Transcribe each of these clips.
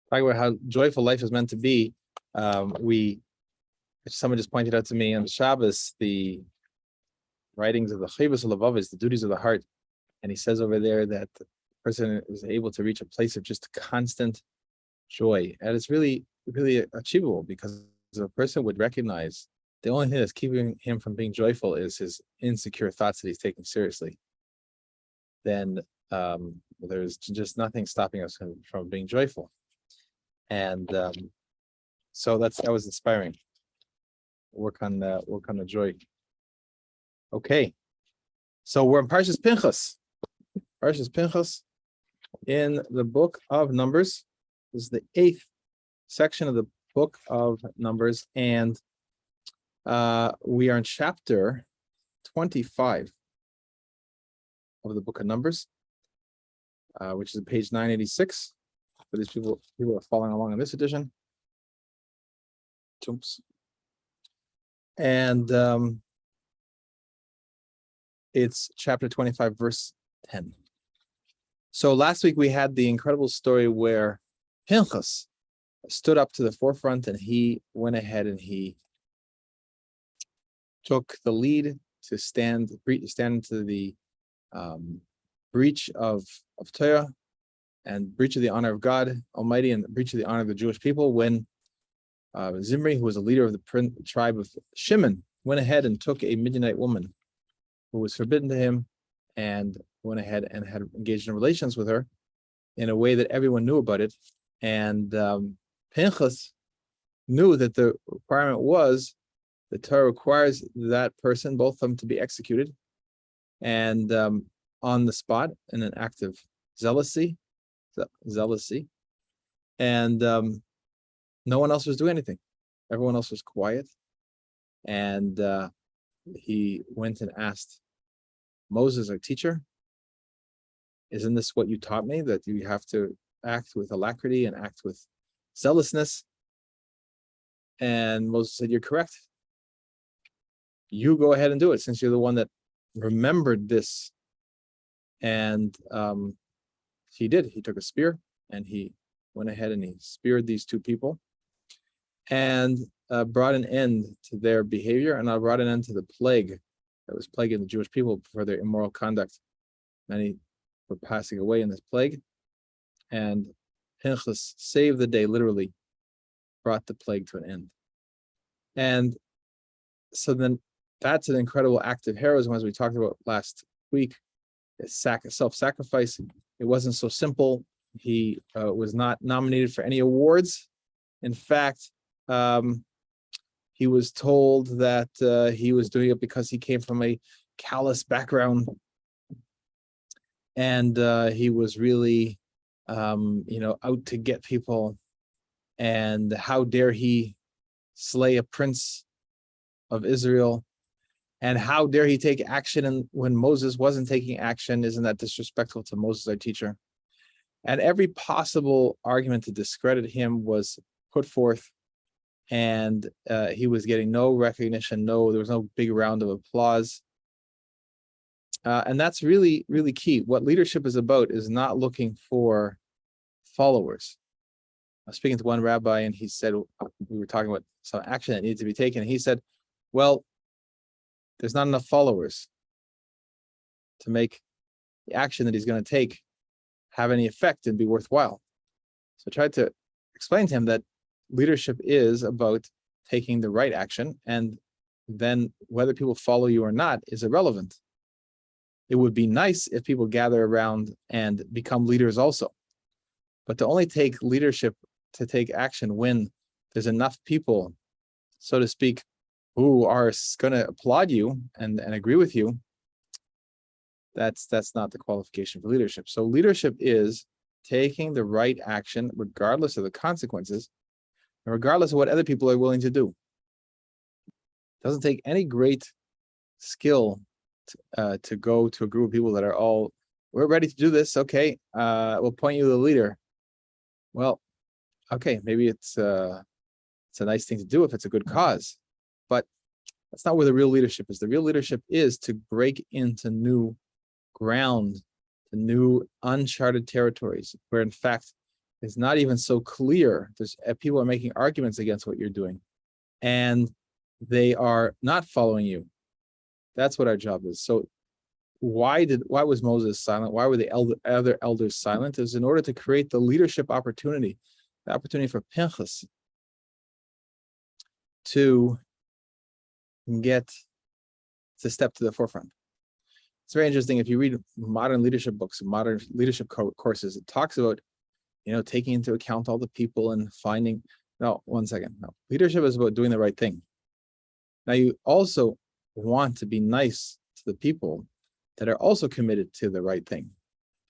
talking about how joyful life is meant to be. Someone just pointed out to me on the Shabbos the writings of the Chayvus Lavavis, the duties of the heart, and he says over there that the person is able to reach a place of just constant joy, and it's really, really achievable because a person would recognize the only thing that's keeping him from being joyful is his insecure thoughts that he's taking seriously. Then there's just nothing stopping us from being joyful, and so that was inspiring. Work on the joy. Okay, so we're in Parshas Pinchas. Parshas Pinchas in the book of Numbers. This is the 8th section of the book of Numbers, and we are in chapter 25 of the book of Numbers, which is page 986 for these people who are following along in this edition. Oops. And it's chapter 25, verse 10. So last week we had the incredible story where Pinchas stood up to the forefront and he went ahead and he took the lead to stand into the breach of Torah and breach of the honor of God Almighty and breach of the honor of the Jewish people when Zimri, who was a leader of the tribe of Shimon, went ahead and took a Midianite woman who was forbidden to him and went ahead and had engaged in relations with her in a way that everyone knew about it. And Pinchas knew that the requirement was the Torah requires that person, both of them, to be executed and on the spot in an act of zealousy. And no one else was doing anything. Everyone else was quiet. And he went and asked Moses, our teacher, isn't this what you taught me, that you have to act with alacrity and act with zealousness? And Moses said, you're correct. You go ahead and do it, since you're the one that remembered this. And he did. He took a spear and he went ahead and he speared these two people and brought an end to their behavior and brought an end to the plague that was plaguing the Jewish people for their immoral conduct. Many were passing away in this plague, and Pinchas saved the day, literally brought the plague to an end. And so then that's an incredible act of heroism, as we talked about last week. It's self-sacrifice. It wasn't so simple. He was not nominated for any awards. In fact, he was told that he was doing it because he came from a callous background, and he was really, out to get people. And how dare he slay a prince of Israel? And how dare he take action when Moses wasn't taking action? Isn't that disrespectful to Moses, our teacher? And every possible argument to discredit him was put forth, and he was getting no recognition. There was no big round of applause. And that's really, really key. What leadership is about is not looking for followers. I was speaking to one rabbi, and he said, we were talking about some action that needed to be taken. And he said, well, there's not enough followers to make the action that he's going to take have any effect and be worthwhile. So I tried to explain to him that leadership is about taking the right action, and then whether people follow you or not is irrelevant. It would be nice if people gather around and become leaders also. But to only take leadership to take action when there's enough people, so to speak, who are going to applaud you and agree with you, that's not the qualification for leadership. So leadership is taking the right action regardless of the consequences and regardless of what other people are willing to do. It doesn't take any great skill to go to a group of people that are all, we're ready to do this. Okay, we'll appoint you the leader. Well, okay, maybe it's a nice thing to do if it's a good cause, but that's not where the real leadership is. The real leadership is to break into new ground, to new uncharted territories, where in fact is not even so clear. There's people are making arguments against what you're doing, and they are not following you. That's what our job is. So why was Moses silent? Why were the other elders silent? Is in order to create the leadership opportunity, the opportunity for Pinchas to get to step to the forefront. It's very interesting. If you read modern leadership books, modern leadership courses, it talks about, taking into account all the people and finding. No, one second. No, leadership is about doing the right thing. Now, you also want to be nice to the people that are also committed to the right thing.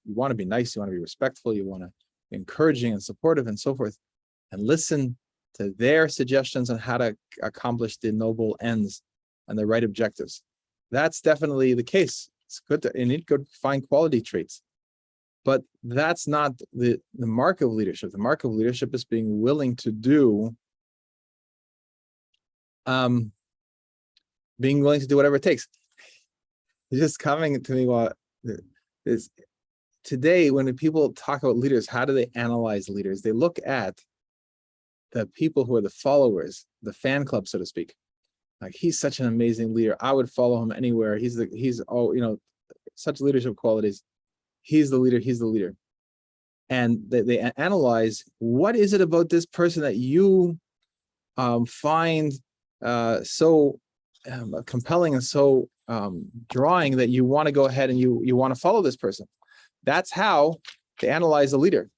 You want to be nice, you want to be respectful, you want to be encouraging and supportive and so forth, and listen to their suggestions on how to accomplish the noble ends and the right objectives. That's definitely the case. It's good you need to find quality traits. But that's not the mark of leadership. The mark of leadership is being willing to do whatever it takes. It's just coming to me while is today when people talk about leaders, how do they analyze leaders? They look at the people who are the followers, the fan club, so to speak. Like, he's such an amazing leader. I would follow him anywhere. He's such leadership qualities. He's the leader. And they analyze, what is it about this person that you find so compelling and so drawing that you want to go ahead and you want to follow this person. That's how they analyze a leader.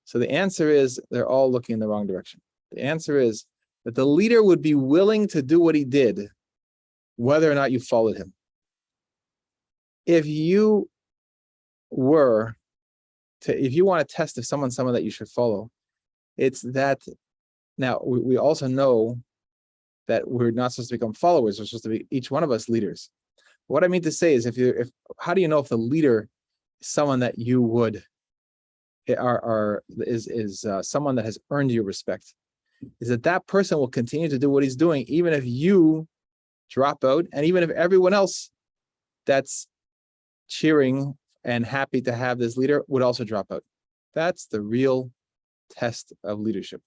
So the answer is they're all looking in the wrong direction. The answer is that the leader would be willing to do what he did, whether or not you followed him. If you want to test if someone that you should follow, it's that. Now we also know that we're not supposed to become followers. We're supposed to be, each one of us, leaders. What I mean to say is, how do you know if the leader is someone that you would is someone that has earned your respect? Is that person will continue to do what he's doing even if you drop out, and even if everyone else that's cheering and happy to have this leader would also drop out. That's the real test of leadership.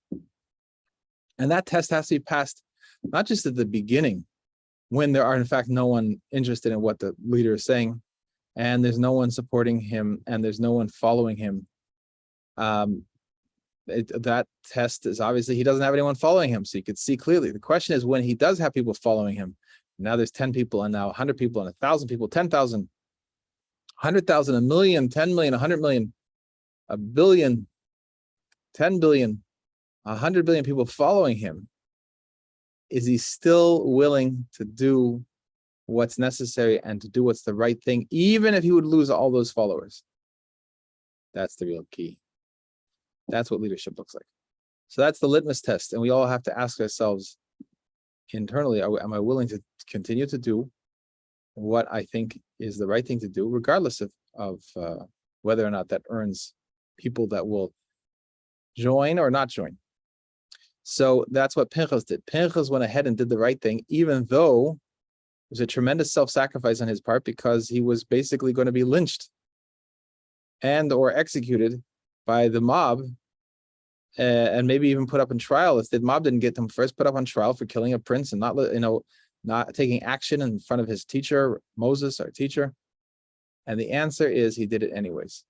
And that test has to be passed not just at the beginning, when there are in fact no one interested in what the leader is saying, and there's no one supporting him, and there's no one following him. That test is obviously he doesn't have anyone following him, so you could see clearly. The question is when he does have people following him. Now there's 10 people, and now 100 people, and 1,000 people, 10,000, 100,000, a million, 10 million, 100 million, a billion, 10 billion, 100 billion people following him. Is he still willing to do what's necessary and to do what's the right thing, even if he would lose all those followers? That's the real key. That's what leadership looks like. So that's the litmus test. And we all have to ask ourselves internally, am I willing to continue to do what I think is the right thing to do, regardless of whether or not that earns people that will join or not join? So that's what Pinchas did. Pinchas went ahead and did the right thing, even though it was a tremendous self-sacrifice on his part, because he was basically going to be lynched and or executed by the mob, and maybe even put up on trial if the mob didn't get them first. Put up on trial for killing a prince and not taking action in front of his teacher, Moses, our teacher. And the answer is he did it anyways.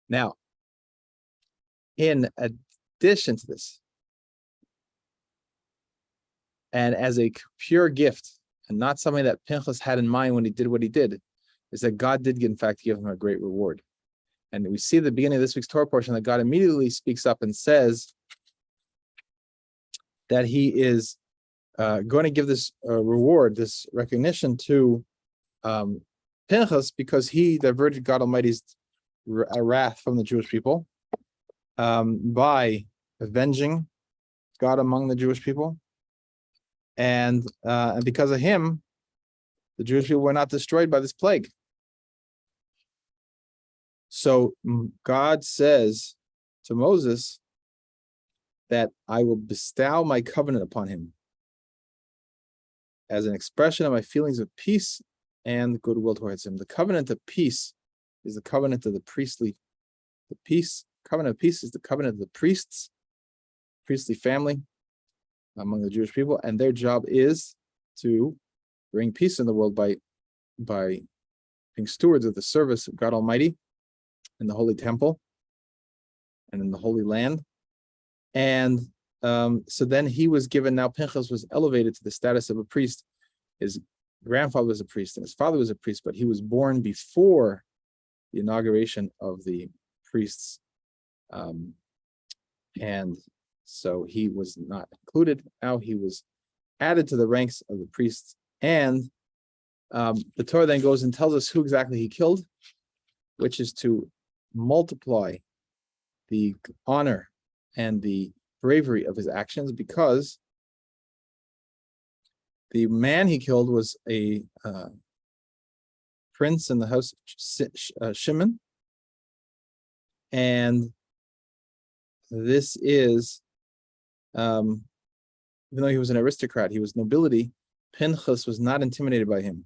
Now, in addition to this, and as a pure gift, and not something that Pinchas had in mind when he did what he did, is that God did, in fact, give him a great reward. And we see at the beginning of this week's Torah portion that God immediately speaks up and says that he is going to give this reward, this recognition to Pinchas, because he diverted God Almighty's wrath from the Jewish people by avenging God among the Jewish people. And because of him, the Jewish people were not destroyed by this plague. So God says to Moses that I will bestow my covenant upon him as an expression of my feelings of peace and goodwill towards him. The covenant of peace is the covenant of the peace covenant of peace is the covenant of the priests, priestly family among the Jewish people, and their job is to bring peace in the world by being stewards of the service of God Almighty in the Holy Temple and in the Holy Land. And so then he was given, now Pinchas was elevated to the status of a priest. His grandfather was a priest and his father was a priest, but he was born before the inauguration of the priests. And so he was not included. Now he was added to the ranks of the priests. And the Torah then goes and tells us who exactly he killed, which is to multiply the honor and the bravery of his actions, because the man he killed was a prince in the house of Shimon. And this is, even though he was an aristocrat, he was nobility, Pinchas was not intimidated by him.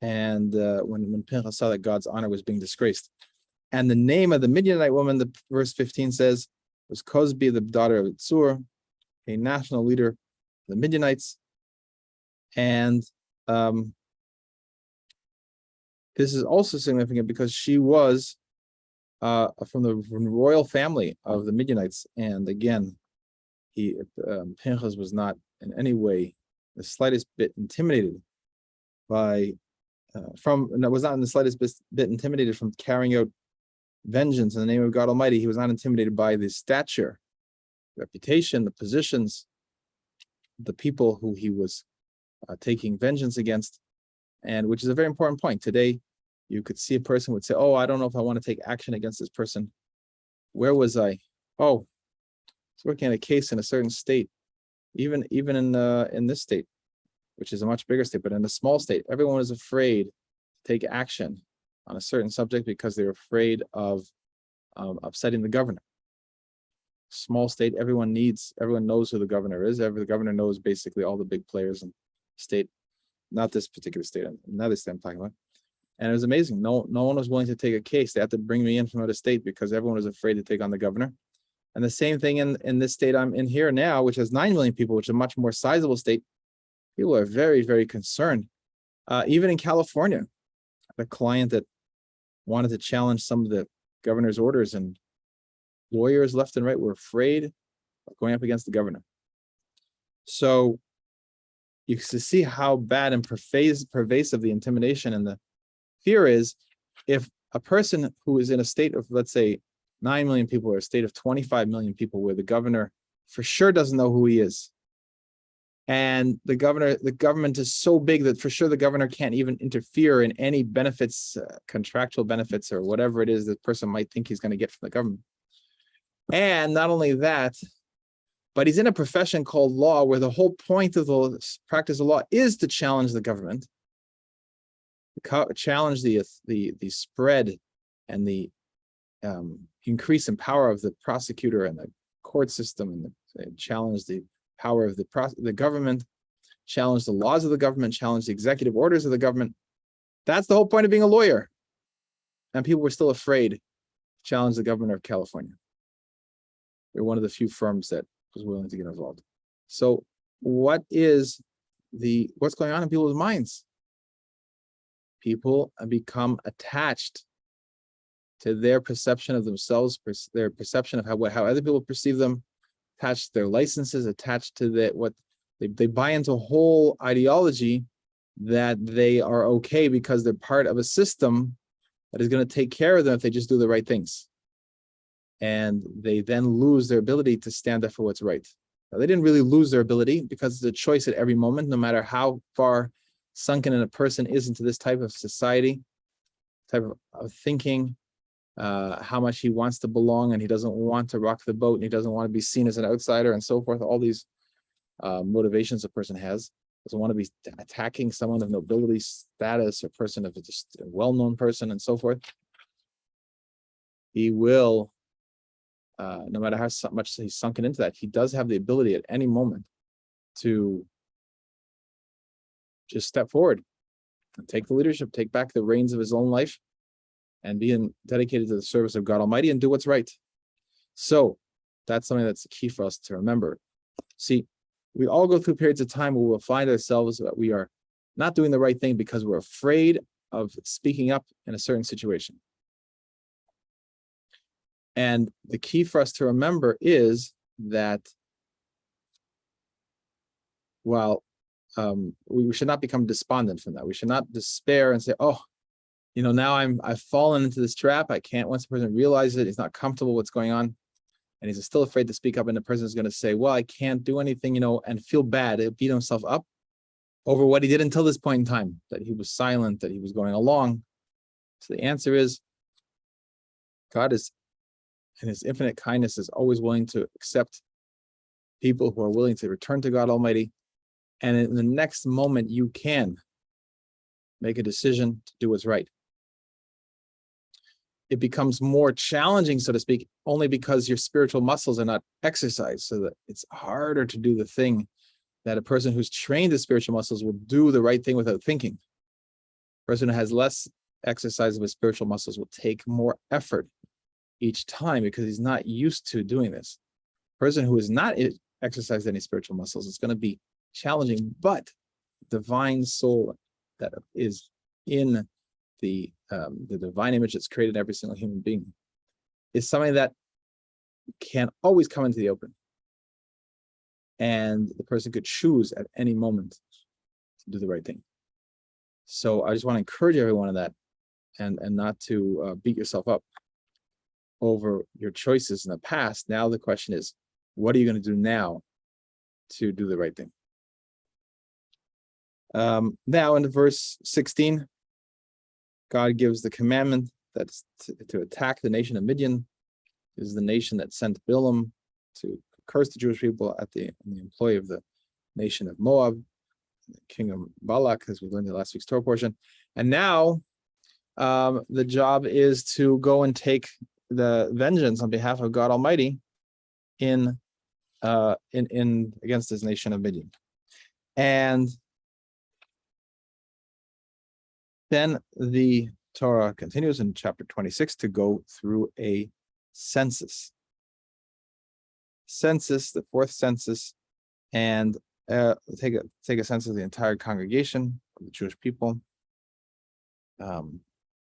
And when Pinchas saw that God's honor was being disgraced. And the name of the Midianite woman, the verse 15 says, was Cosbi, the daughter of Tzur, a national leader of the Midianites. And this is also significant because she was from the royal family of the Midianites. And again, Pinchas was not in any way the slightest bit intimidated by, was not in the slightest bit intimidated from carrying out vengeance in the name of God Almighty. He was not intimidated by the stature, reputation, the positions, the people who he was taking vengeance against, and which is a very important point. Today, you could see a person would say, "Oh, I don't know if I want to take action against this person. Where was I? Oh, I was working on a case in a certain state, even in this state, which is a much bigger state, but in a small state, everyone is afraid to take action on a certain subject because they're afraid of upsetting the governor. Small state, everyone knows who the governor is. The governor knows basically all the big players in the state, not this particular state, another state I'm talking about. And it was amazing. No one was willing to take a case. They had to bring me in from out of state because everyone was afraid to take on the governor. And the same thing in this state I'm in here now, which has 9 million people, which is a much more sizable state. People are very, very concerned. Even in California, a client that wanted to challenge some of the governor's orders, and lawyers left and right were afraid of going up against the governor. So you can see how bad and pervasive the intimidation and the fear is. If a person who is in a state of, let's say, 9 million people or a state of 25 million people where the governor for sure doesn't know who he is, and the government is so big that for sure the governor can't even interfere in any benefits, contractual benefits or whatever it is that person might think he's going to get from the government. And not only that, but he's in a profession called law, where the whole point of the practice of law is to challenge the government, challenge the spread and the increase in power of the prosecutor and the court system, and challenge the power of the government, challenge the laws of the government, challenge the executive orders of the government. That's the whole point of being a lawyer. And people were still afraid to challenge the governor of California. They're one of the few firms that was willing to get involved. So what's going on in people's minds? People become attached to their perception of themselves, their perception of how other people perceive them, attached to their licenses, attached to what they buy into a whole ideology that they are okay because they're part of a system that is going to take care of them if they just do the right things. And they then lose their ability to stand up for what's right. Now, they didn't really lose their ability, because it's a choice at every moment, no matter how far sunken in a person is into this type of society, type of thinking, how much he wants to belong and he doesn't want to rock the boat and he doesn't want to be seen as an outsider and so forth. All these motivations a person has. Doesn't want to be attacking someone of nobility status or person of just a well-known person and so forth. He will, no matter how much he's sunken into that, he does have the ability at any moment to just step forward and take the leadership, take back the reins of his own life, and be dedicated to the service of God Almighty and do what's right. So that's something that's the key for us to remember. See, we all go through periods of time where we'll find ourselves that we are not doing the right thing because we're afraid of speaking up in a certain situation. And the key for us to remember is that while we should not become despondent from that. We should not despair and say, oh, now I've fallen into this trap. I can't, once the person realizes it, he's not comfortable with what's going on, and he's still afraid to speak up, and the person is going to say, well, I can't do anything, and feel bad, beat himself up over what he did until this point in time, that he was silent, that he was going along. So the answer is, God is, in his infinite kindness, is always willing to accept people who are willing to return to God Almighty. And in the next moment, you can make a decision to do what's right. It becomes more challenging, so to speak, only because your spiritual muscles are not exercised, so that it's harder to do the thing that a person who's trained the spiritual muscles will do the right thing without thinking. A person who has less exercise of his spiritual muscles will take more effort each time because he's not used to doing this. A person who has not exercised any spiritual muscles, it's going to be challenging, but divine soul that is in the divine image that's created every single human being is something that can always come into the open, and the person could choose at any moment to do the right thing. So I just want to encourage everyone in that, and not to beat yourself up over your choices in the past. Now the question is, what are you going to do now to do the right thing? Now in verse 16, God gives the commandment that's to attack the nation of Midian. This is the nation that sent Balaam to curse the Jewish people in the employ of the nation of Moab, the king of Balak, as we learned in last week's Torah portion. And now the job is to go and take the vengeance on behalf of God Almighty in against this nation of Midian. And then the Torah continues in chapter 26 to go through a census. The fourth census, and take a census of the entire congregation of the Jewish people,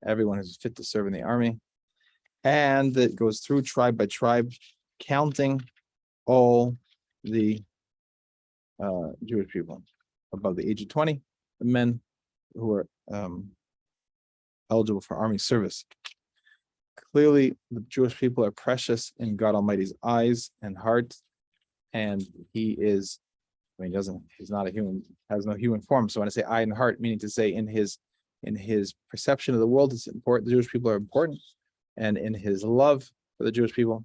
everyone who's fit to serve in the army, and it goes through tribe by tribe, counting all the Jewish people above the age of 20, the men who are eligible for army service. Clearly, the Jewish people are precious in God Almighty's eyes and heart, and he's not a human, has no human form. So when I say eye and heart, meaning to say in his perception of the world, it's important. The Jewish people are important, and in his love for the Jewish people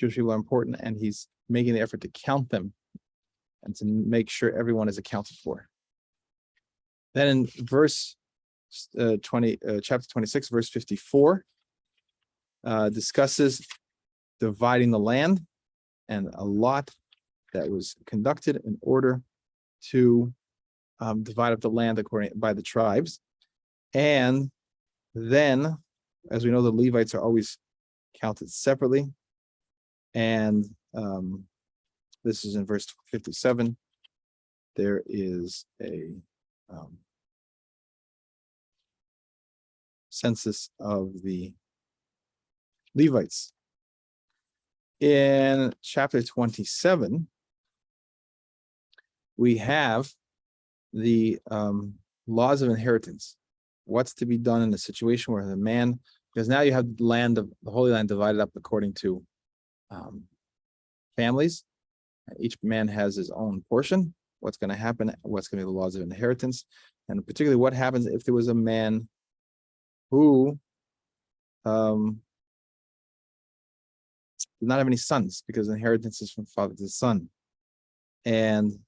are important, and he's making the effort to count them and to make sure everyone is accounted for. Then in chapter 26, verse 54, discusses dividing the land, and a lot that was conducted in order to divide up the land by the tribes. And then, as we know, the Levites are always counted separately. And this is in verse 57. There is a census of the Levites. In chapter 27, we have the laws of inheritance. What's to be done in a situation where the man, because now you have the Holy Land divided up according to families. Each man has his own portion. What's going to happen? What's going to be the laws of inheritance? And particularly what happens if there was a man who did not have any sons, because inheritance is from father to son. And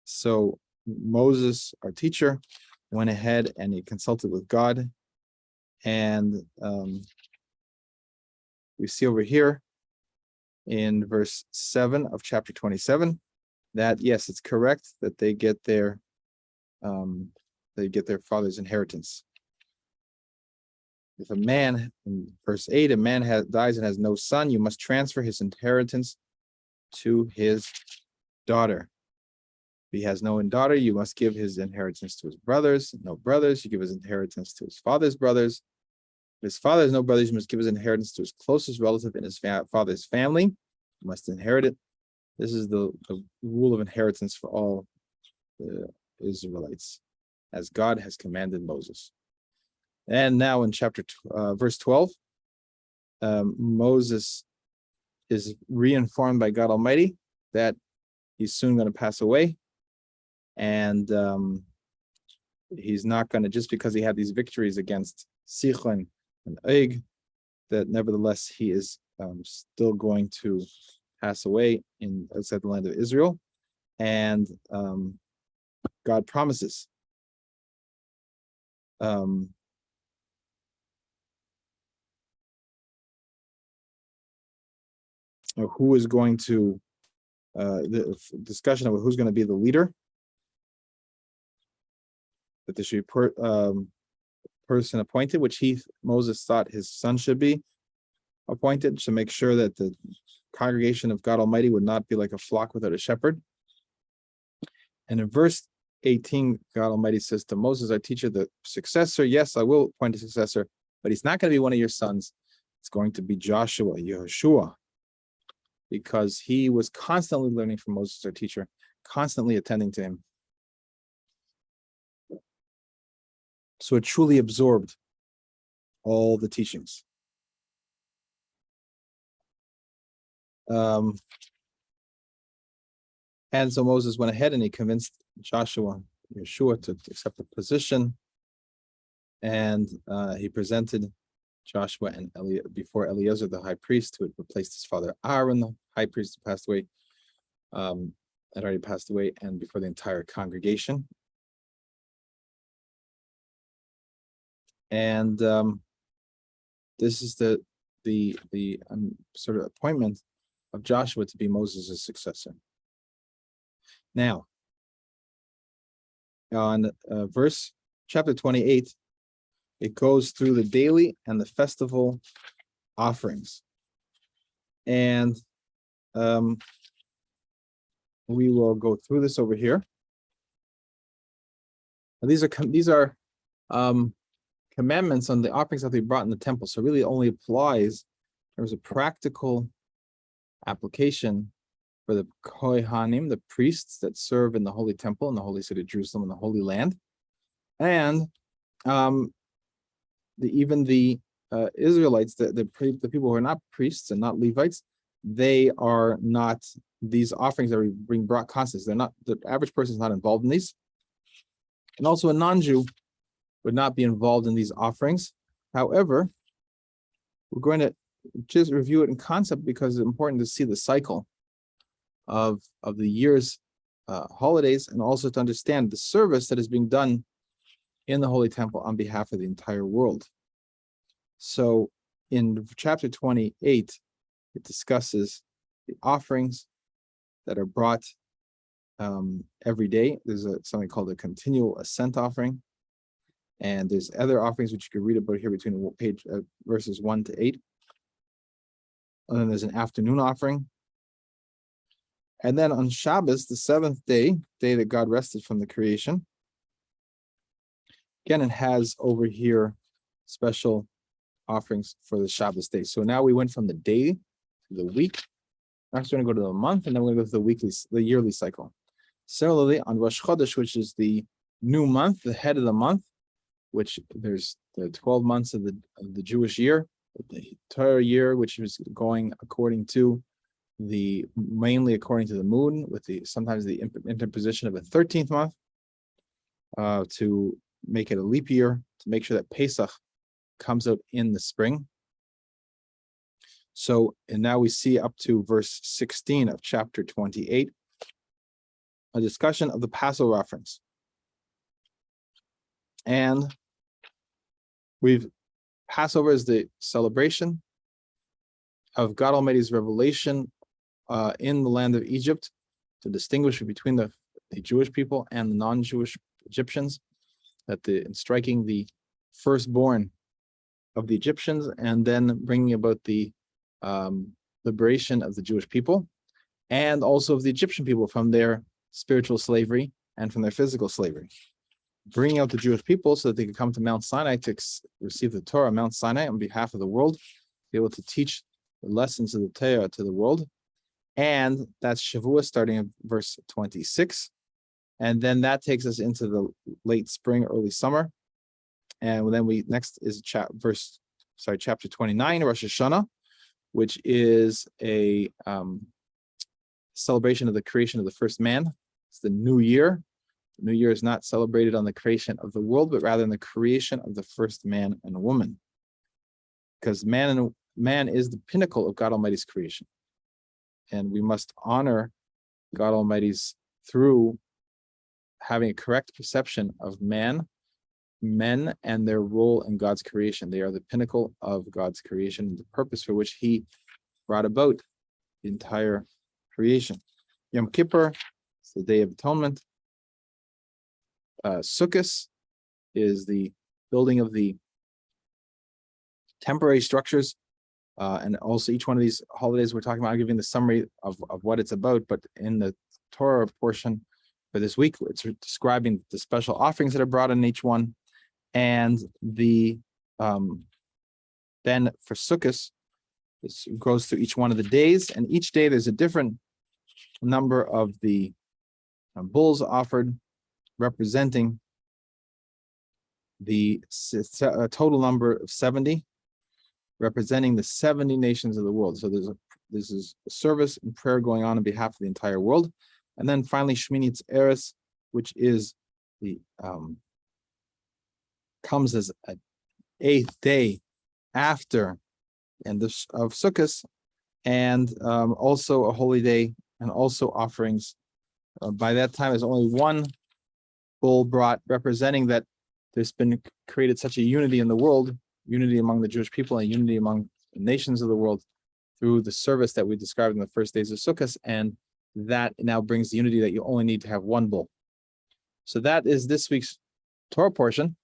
so Moses, our teacher, went ahead and he consulted with God. And we see over here in verse 7 of chapter 27 that, yes, it's correct that they get their father's inheritance. if a man, in verse 8, a man dies and has no son, you must transfer his inheritance to his daughter. If he has no daughter, you must give his inheritance to his brothers. No brothers, you give his inheritance to his father's brothers. If his father has no brothers, you must give his inheritance to his closest relative in his father's family. You must inherit it. This is the rule of inheritance for all the Israelites, as God has commanded Moses. And now in verse 12, Moses is reinformed by God Almighty that he's soon going to pass away. And he's not going to, just because he had these victories against Sichon and Og, that nevertheless he is still going to pass away outside the land of Israel. And God promises who is going to the discussion of who's going to be the leader, that there should be person appointed, which Moses thought his son should be appointed, to make sure that the congregation of God Almighty would not be like a flock without a shepherd. And in verse 18, God Almighty says to Moses, our teacher, the successor, yes, I will appoint a successor, but he's not going to be one of your sons. It's going to be Joshua, Yehoshua, because he was constantly learning from Moses, our teacher, constantly attending to him. So it truly absorbed all the teachings. And so Moses went ahead and he convinced Joshua, Yeshua, to accept the position. And he presented Joshua and before Eleazar, the high priest, who had replaced his father Aaron, the high priest who passed away, had already passed away, and before the entire congregation. And this is the sort of appointment of Joshua to be Moses' successor. Now, on chapter 28, it goes through the daily and the festival offerings. And we will go through this over here. These are commandments on the offerings that they brought in the temple. So it really only applies in terms of practical application for the Kohanim, the priests that serve in the Holy Temple, in the Holy City of Jerusalem, in the Holy Land. And even the Israelites, the people who are not priests and not Levites, they are not, these offerings that are being brought constantly. They're not, the average person is not involved in these. And also a non-Jew would not be involved in these offerings. However, we're going to just review it in concept because it's important to see the cycle of the year's holidays, and also to understand the service that is being done in the Holy Temple on behalf of the entire world. So in chapter 28, it discusses the offerings that are brought every day. There's something called a continual ascent offering. And there's other offerings which you can read about here between verses 1 to 8. And then there's an afternoon offering. And then on Shabbos, the seventh day that God rested from the creation, again, it has over here special offerings for the Shabbos day. So now we went from the day to the week. Next, we're going to go to the month, and then we're going to go to the yearly cycle. Similarly, on Rosh Chodesh, which is the new month, the head of the month, which there's the 12 months of the Jewish year, the Torah year, which is going mainly according to the moon, with sometimes the interposition of a 13th month to make it a leap year, to make sure that Pesach comes out in the spring. So, and now we see up to verse 16 of chapter 28, a discussion of the Passover offerings. And Passover is the celebration of God Almighty's revelation in the land of Egypt to distinguish between the Jewish people and the non-Jewish Egyptians, in striking the firstborn of the Egyptians, and then bringing about the liberation of the Jewish people, and also of the Egyptian people from their spiritual slavery and from their physical slavery. Bringing out the Jewish people so that they could come to Mount Sinai to receive the Torah, Mount Sinai, on behalf of the world, be able to teach the lessons of the Torah to the world. And that's Shavuot, starting at verse 26. And then that takes us into the late spring, early summer. And then next is chapter 29, Rosh Hashanah, which is a celebration of the creation of the first man. It's the new year. The new year is not celebrated on the creation of the world, but rather in the creation of the first man and woman. Because man is the pinnacle of God Almighty's creation. And we must honor God Almighty's through having a correct perception of men and their role in God's creation. They are the pinnacle of God's creation, the purpose for which he brought about the entire creation. Yom Kippur is the Day of Atonement. Sukkot is the building of the temporary structures. And also each one of these holidays we're talking about, I'm giving the summary of what it's about, but in the Torah portion for this week, it's describing the special offerings that are brought in each one. And the then for Sukkot, this goes through each one of the days, and each day there's a different number of the bulls offered, representing the total number of 70, representing the 70 nations of the world. So this is a service and prayer going on behalf of the entire world. And then finally, Shmini Atzeres, which is the comes as an 8th day after the end of Sukkot, and also a holy day, and also offerings. By that time, there's only one bull brought, representing that there's been created such a unity in the world, unity among the Jewish people and unity among the nations of the world through the service that we described in the first days of Sukkot, and that now brings the unity that you only need to have one bull. So that is this week's Torah portion,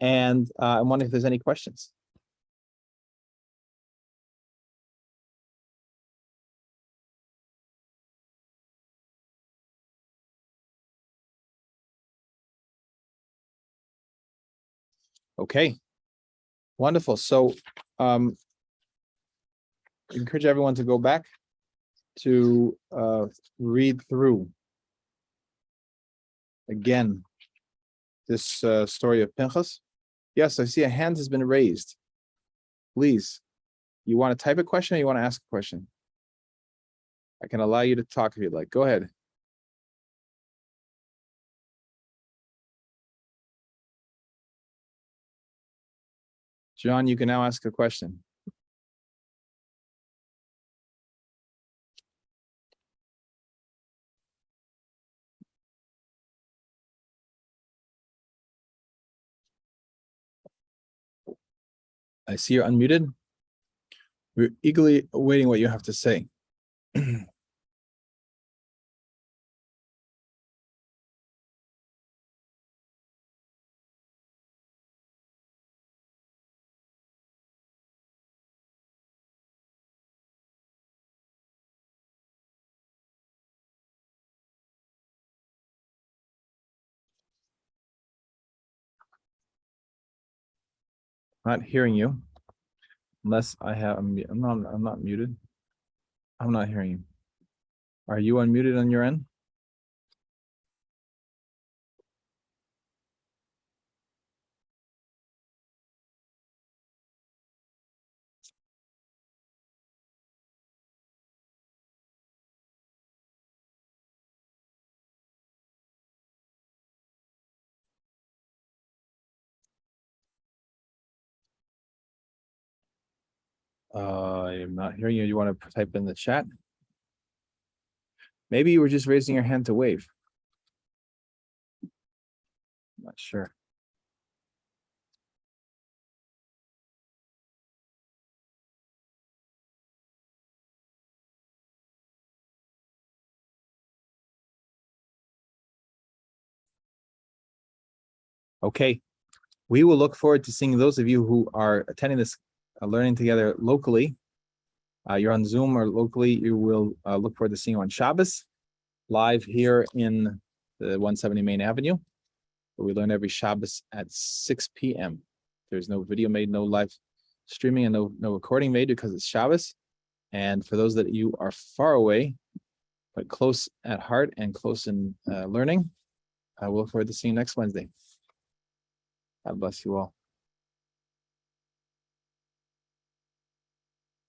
and I'm wondering if there's any questions. Okay, wonderful. So I encourage everyone to go back to read through again this story of Pinchas. Yes, I see a hand has been raised. Please, you want to type a question or you want to ask a question? I can allow you to talk if you'd like. Go ahead. John, you can now ask a question. I see you're unmuted. We're eagerly awaiting what you have to say. Not hearing you, unless I have. I'm not muted. I'm not hearing you. Are you unmuted on your end? I am not hearing you. You want to type in the chat? Maybe you were just raising your hand to wave. I'm not sure. Okay. We will look forward to seeing those of you who are attending this learning together locally. You're on Zoom or locally, you will look forward to seeing you on Shabbos, live here in the 170 Main Avenue, where we learn every Shabbos at 6 p.m. There's no video made, no live streaming, and no recording made because it's Shabbos. And for those that you are far away, but close at heart and close in learning, I will look forward to seeing you next Wednesday. God bless you all.